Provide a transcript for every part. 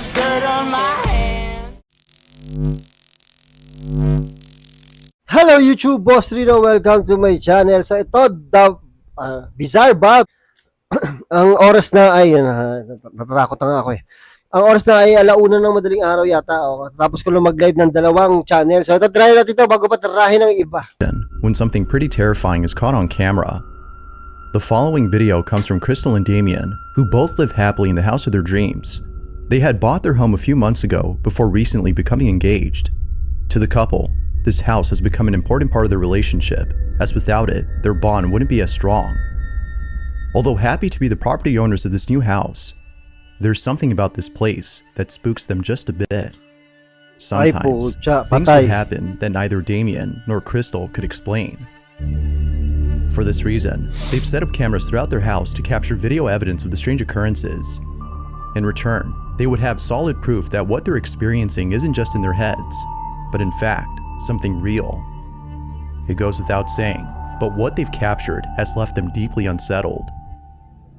there's dirt on my hands. Hello YouTube, Boss Rino. Welcome to my channel. So ito, BIZZAREBUB. Ang oras na ay, natatakot na nga ako eh. Ang oras na ay 1:00 ng madaling araw yata. Tapos ko lang mag-live ng 2 channel. So ito, try natin ito bago pa tarahin ng iba. When something pretty terrifying is caught on camera. The following video comes from Crystal and Damien, who both live happily in the house of their dreams. They had bought their home a few months ago before recently becoming engaged. To the couple, this house has become an important part of their relationship, as without it, their bond wouldn't be as strong. Although happy to be the property owners of this new house, there's something about this place that spooks them just a bit. Sometimes, things would happen that neither Damien nor Crystal could explain. For this reason, they've set up cameras throughout their house to capture video evidence of the strange occurrences. In return, they would have solid proof that what they're experiencing isn't just in their heads, but in fact, something real. It goes without saying, but what they've captured has left them deeply unsettled.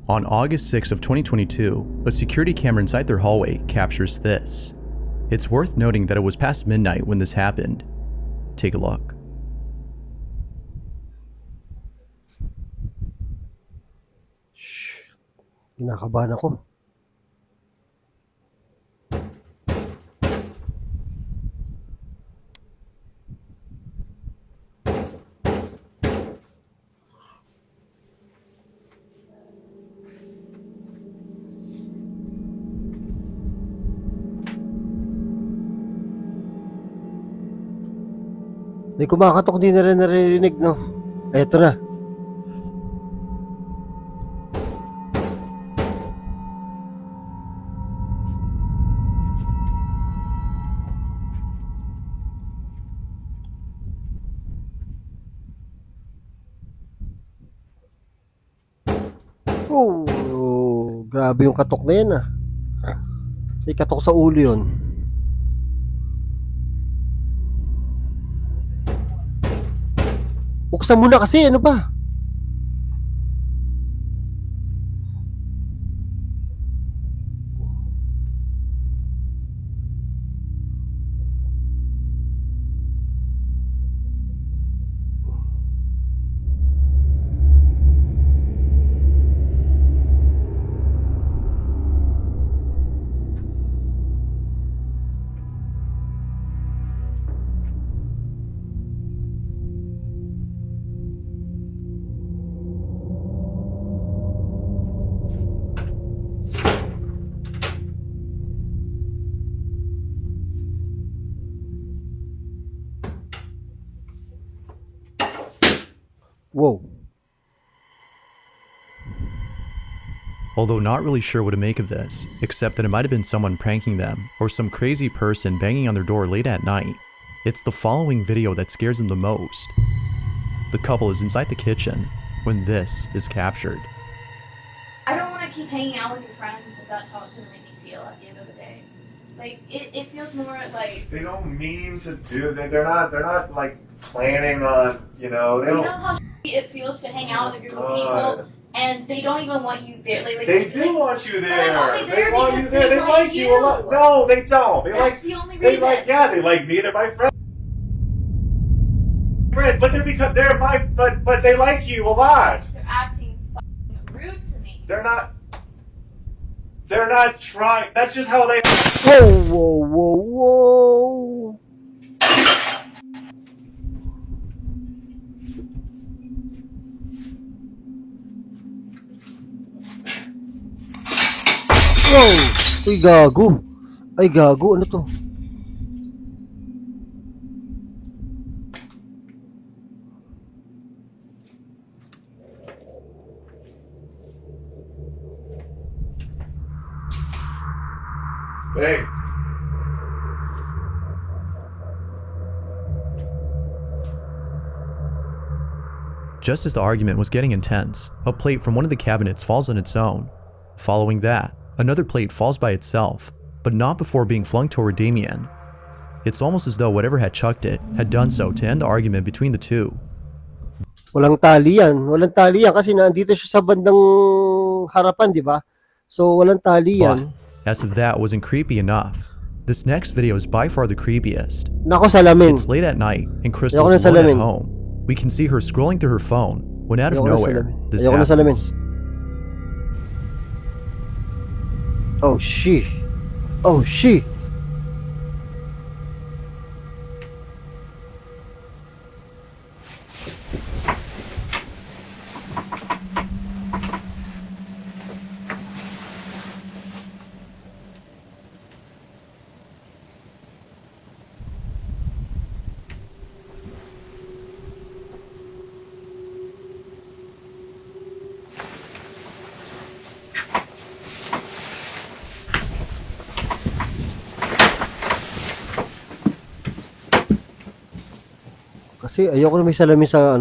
On August 6th of 2022, a security camera inside their hallway captures this. It's worth noting that it was past midnight when this happened. Take a look. Kinakabahan ako. May kumakatok, di na rin naririnig, no? Eto na. Oh, grabe yung katok na yan ah. May katok sa ulo yun. Buksan mo na kasi, ano ba? Whoa. Although not really sure what to make of this, except that it might have been someone pranking them or some crazy person banging on their door late at night, it's the following video that scares them the most. The couple is inside the kitchen when this is captured. I don't want to keep hanging out with your friends if that's how it's going to make me feel at the end of the day. Like, it feels more like... They don't mean to do that. They're not like planning on, you know, they you don't... know how it feels to hang out with a group of people and they don't even want you there. They do want you there. They want you there. They like you a lot. No, they don't. That's the only reason. They like me. They're my friends. But they're my but they like you a lot. They're acting fucking rude to me. They're not trying. That's just how they. Whoa, whoa, whoa, whoa. Wow! Uy, gago. Ay, gago. Ano to? Hey. Just as the argument was getting intense, a plate from one of the cabinets falls on its own. Following that, another plate falls by itself, but not before being flung toward Damien. It's almost as though whatever had chucked it had done so to end the argument between the two. Walang tali yan. Walang tali yan kasi nandito siya sa bandang harapan, di ba? So, walang tali yan. But As if that wasn't creepy enough, this next video is by far the creepiest. Nako, salamin. It's late at night and Crystal Ayoko is ng alone at salamin. home. We can see her scrolling through her phone when out of Ayoko ng nowhere, salamin. this Ayoko ng salamin. happens. Oh, she. Oh, she. Kasi ayoko na may salamin sa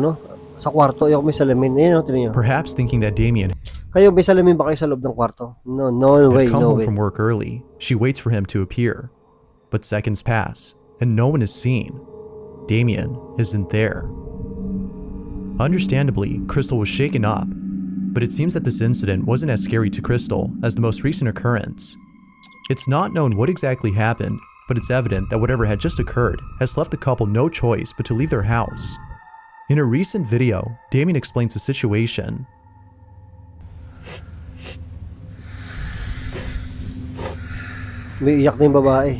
sa kwarto. Ayoko may salamin. Ayun, tingnan niyo. Perhaps thinking that Damien Kayo, may salamin ba kayo sa loob ng kwarto? No way, had come no home way. from work early, she waits for him to appear. But seconds pass, and no one is seen. Damien isn't there. Understandably, Crystal was shaken up, but it seems that this incident wasn't as scary to Crystal as the most recent occurrence. It's not known what exactly happened, but it's evident that whatever had just occurred has left the couple no choice but to leave their house. In a recent video, Damien explains the situation. May iyak na yung babae.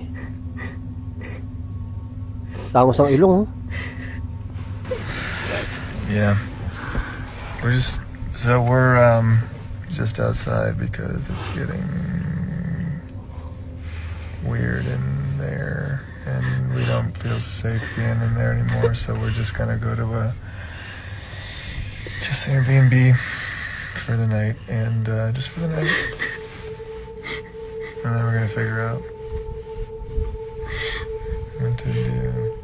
Tangos ang ilong. Yeah. We're just just outside because it's getting weird in there and we don't feel safe being in there anymore, so we're just gonna go to a Airbnb for the night and just for the night. And then we're gonna figure out what to do.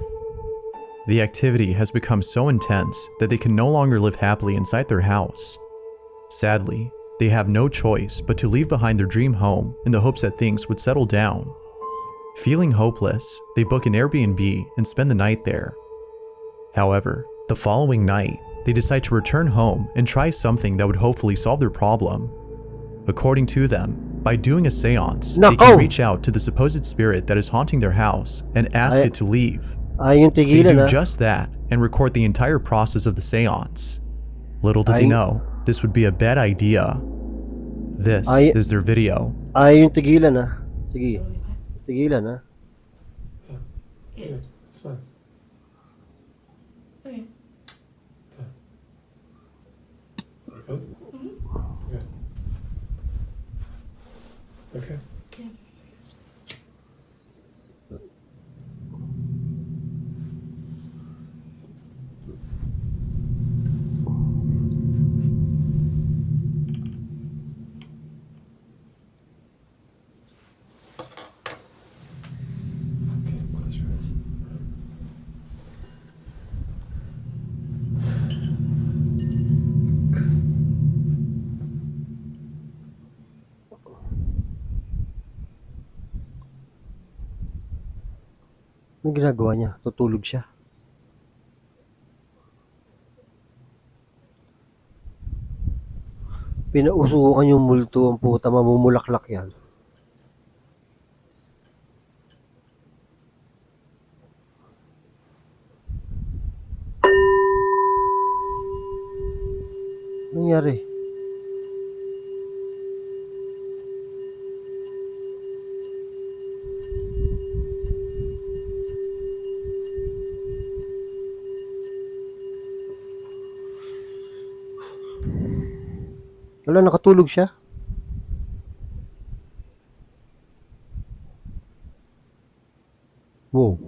The activity has become so intense that they can no longer live happily inside their house. Sadly, they have no choice but to leave behind their dream home in the hopes that things would settle down. Feeling hopeless, they book an Airbnb and spend the night there. However, the following night, they decide to return home and try something that would hopefully solve their problem. According to them, by doing a seance, they can reach out to the supposed spirit that is haunting their house and ask it to leave. Ay, yung They tigilan do just that and record the entire process of the seance. Little did they know, this would be a bad idea. This is their video. Ay, yung tigilan Sige. Tigilan Yeah, it's fine. Okay. Okay. Okay. Close your eyes. Anong ginagawa niya? Tutulog siya. Pinausukan yung multo ang puta, mamumulaklak yan. Anong nangyari? Wala, nakatulog siya. Wow.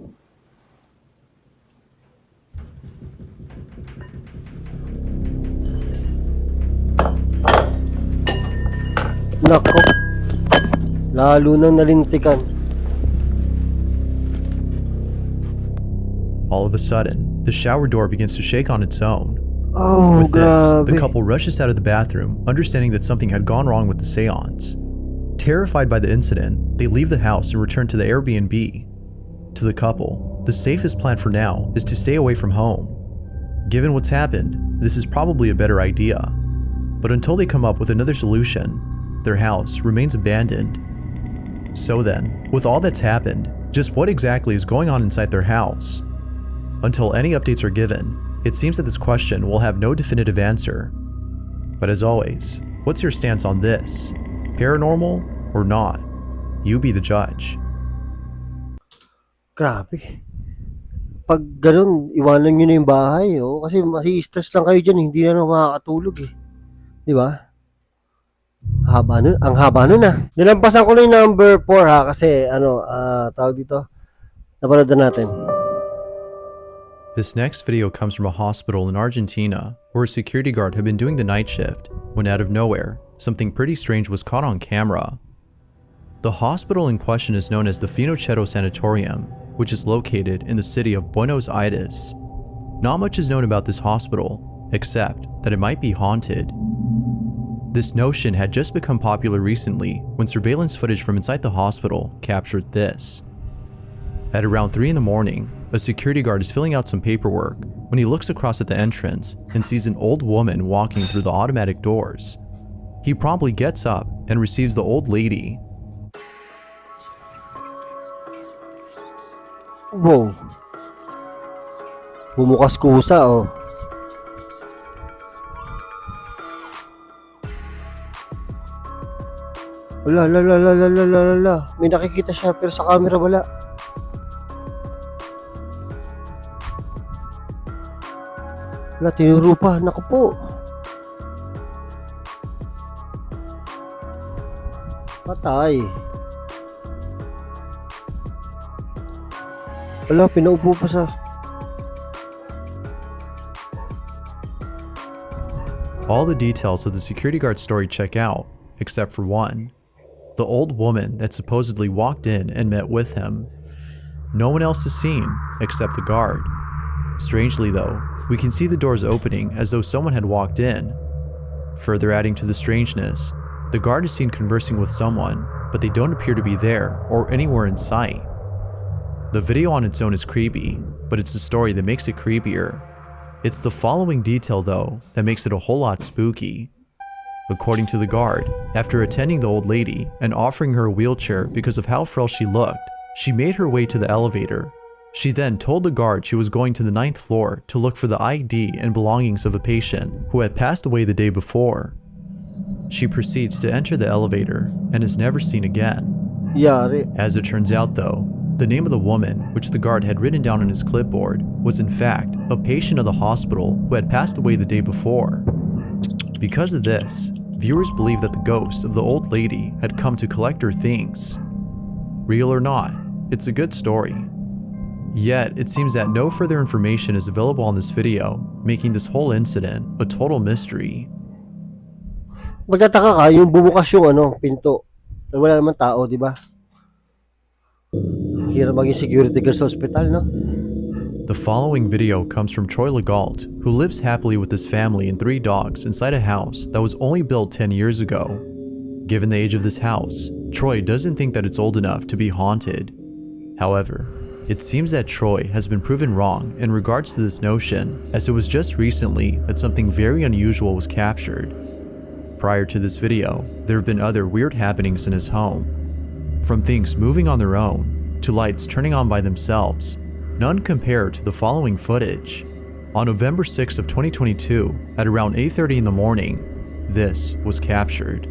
Nako. Lalo nang nalintikan. All of a sudden, the shower door begins to shake on its own. Oh, With this, grabe. the couple rushes out of the bathroom, understanding that something had gone wrong with the seance. Terrified by the incident, they leave the house and return to the Airbnb. To the couple, the safest plan for now is to stay away from home. Given what's happened, this is probably a better idea. But until they come up with another solution, their house remains abandoned. So then, with all that's happened, just what exactly is going on inside their house? Until any updates are given, it seems that this question will have no definitive answer. But as always, what's your stance on this? Paranormal or not? You be the judge. Grabe. Pag ganun, iwanan nyo na yung bahay, oh. Kasi masi-stress lang kayo dyan, hindi na naman makakatulog eh. Di ba? Ang haba nun ah. Nilampasan ko na yung number 4 ha, kasi tawag dito, napanood na natin. This next video comes from a hospital in Argentina where a security guard had been doing the night shift when out of nowhere, something pretty strange was caught on camera. The hospital in question is known as the Finochetto Sanatorium, which is located in the city of Buenos Aires. Not much is known about this hospital, except that it might be haunted. This notion had just become popular recently when surveillance footage from inside the hospital captured this. At around 3 in the morning, a security guard is filling out some paperwork when he looks across at the entrance and sees an old woman walking through the automatic doors. He promptly gets up and receives the old lady. Wow. Bumukas kusa, oh. Wala. May nakikita siya pero sa camera wala. Wala, tinuro pa. Naku po. Patay. Wala, pinaupo pa sa... All the details of the security guard story check out, except for one. The old woman that supposedly walked in and met with him. No one else is seen, except the guard. Strangely though, we can see the doors opening as though someone had walked in. Further adding to the strangeness, the guard is seen conversing with someone, but they don't appear to be there or anywhere in sight. The video on its own is creepy, but it's the story that makes it creepier. It's the following detail though that makes it a whole lot spooky. According to the guard, after attending the old lady and offering her a wheelchair because of how frail she looked, she made her way to the elevator. She then told the guard she was going to the 9th floor to look for the ID and belongings of a patient who had passed away the day before. She proceeds to enter the elevator and is never seen again. Yari. As it turns out though, the name of the woman, which the guard had written down on his clipboard, was in fact a patient of the hospital who had passed away the day before. Because of this, viewers believe that the ghost of the old lady had come to collect her things. Real or not, it's a good story. Yet, it seems that no further information is available on this video, making this whole incident a total mystery. Magtataka ka, yung bumukas yung pinto. Wala naman tao, di ba? Hirap maging security guard sa hospital, no? The following video comes from Troy Legault, who lives happily with his family and 3 dogs inside a house that was only built 10 years ago. Given the age of this house, Troy doesn't think that it's old enough to be haunted. However, it seems that Troy has been proven wrong in regards to this notion, as it was just recently that something very unusual was captured. Prior to this video, there have been other weird happenings in his home. From things moving on their own, to lights turning on by themselves, none compare to the following footage. On November 6th of 2022, at around 8:30 in the morning, this was captured.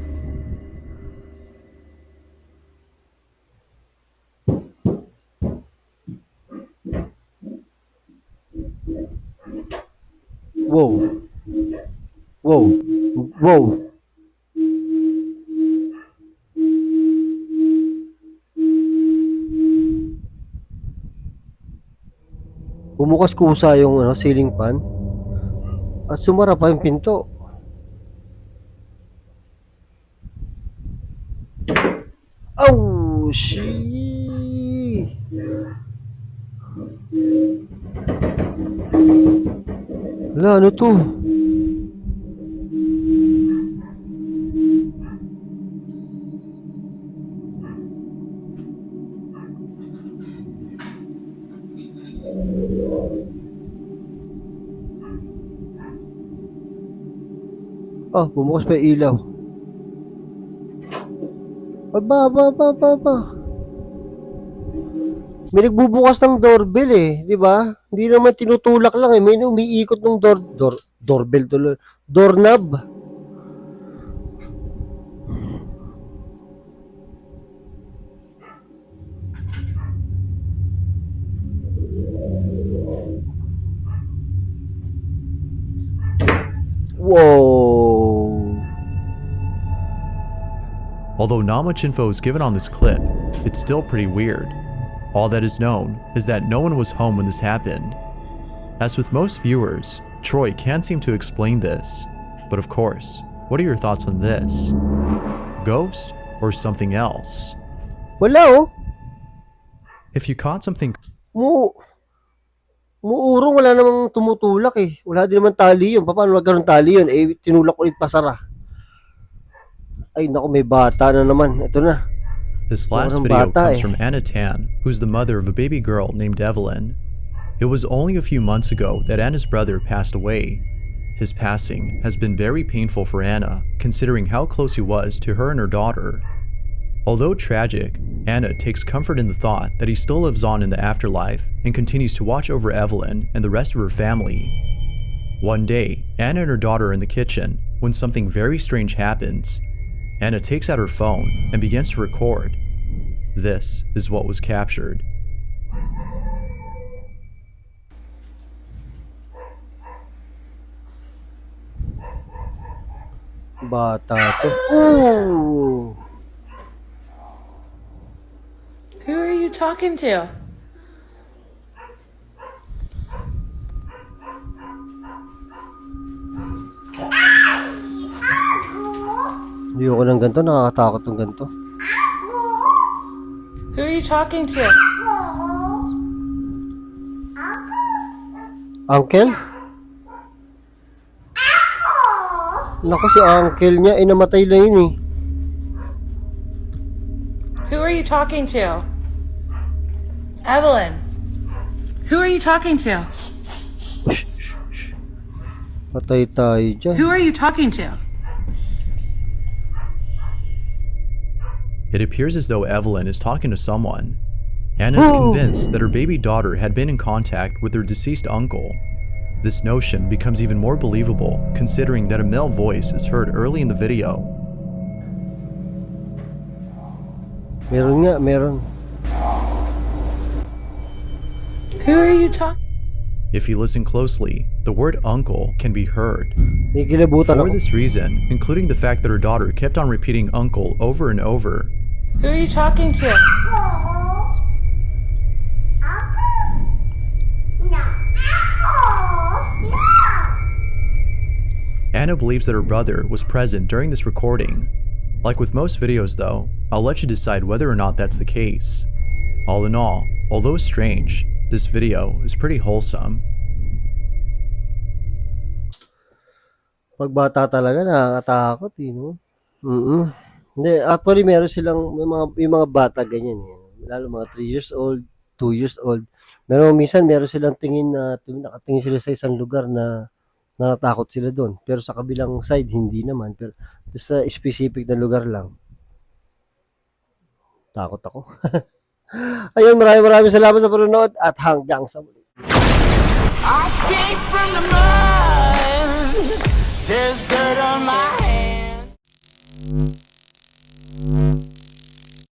Wow. Wow. Wow. Bumukas kusa yung ceiling fan at sumara pa yung pinto. Oh, shit. Wala, ano to? Bumukas pa yung ilaw. Aba. May nagbubukas ng doorbell eh, di ba? Hindi naman tinutulak lang eh. May umiikot ng doorbell tuloy. Doorknob. Whoa. Although not much info is given on this clip, it's still pretty weird. All that is known is that no one was home when this happened. As with most viewers, Troy can't seem to explain this. But of course, what are your thoughts on this? Ghost or something else? Wala oh. If you caught something Muurong, wala namang tumutulak eh. Wala din naman tali yun. Paano magkaroon tali yun? Eh, tinulak ulit pasara. Ay, naku, may bata na naman. Ito na. This last Parang video bata comes eh. from Anna Tan, who's the mother of a baby girl named Evelyn. It was only a few months ago that Anna's brother passed away. His passing has been very painful for Anna, considering how close he was to her and her daughter. Although tragic, Anna takes comfort in the thought that he still lives on in the afterlife and continues to watch over Evelyn and the rest of her family. One day, Anna and her daughter are in the kitchen when something very strange happens. Anna takes out her phone and begins to record. This is what was captured. Bata to. Ooh. Who are you talking to? Ayoko ng ganito. Nakakatakot ng ganito. Who are you talking to? Uncle? Naku, si uncle niya. Eh, namatay na yun eh. Who are you talking to? Evelyn. Who are you talking to? Patay tayo dyan. Who are you talking to? It appears as though Evelyn is talking to someone. Anna is convinced that her baby daughter had been in contact with her deceased uncle. This notion becomes even more believable considering that a male voice is heard early in the video. Meron nga, meron. Who are you talking? If you listen closely, the word uncle can be heard. May kilabutan For ako. this reason, including the fact that her daughter kept on repeating uncle over and over, Who are you talking to? Anna believes that her brother was present during this recording. Like with most videos though, I'll let you decide whether or not that's the case. All in all, although strange, this video is pretty wholesome. Pag bata talaga, nakakatakot eh, no? Hindi, actually meron silang, yung mga bata ganyan eh. Lalo mga 3 years old, 2 years old. Minsan meron silang tingin na, nakatingin sila sa isang lugar na natatakot sila doon. Pero sa kabilang side, hindi naman. Pero sa specific na lugar lang, takot ako. Ayun, maraming salamat sa panonood at hanggang sa muli. I came from the mud. There's dirt on my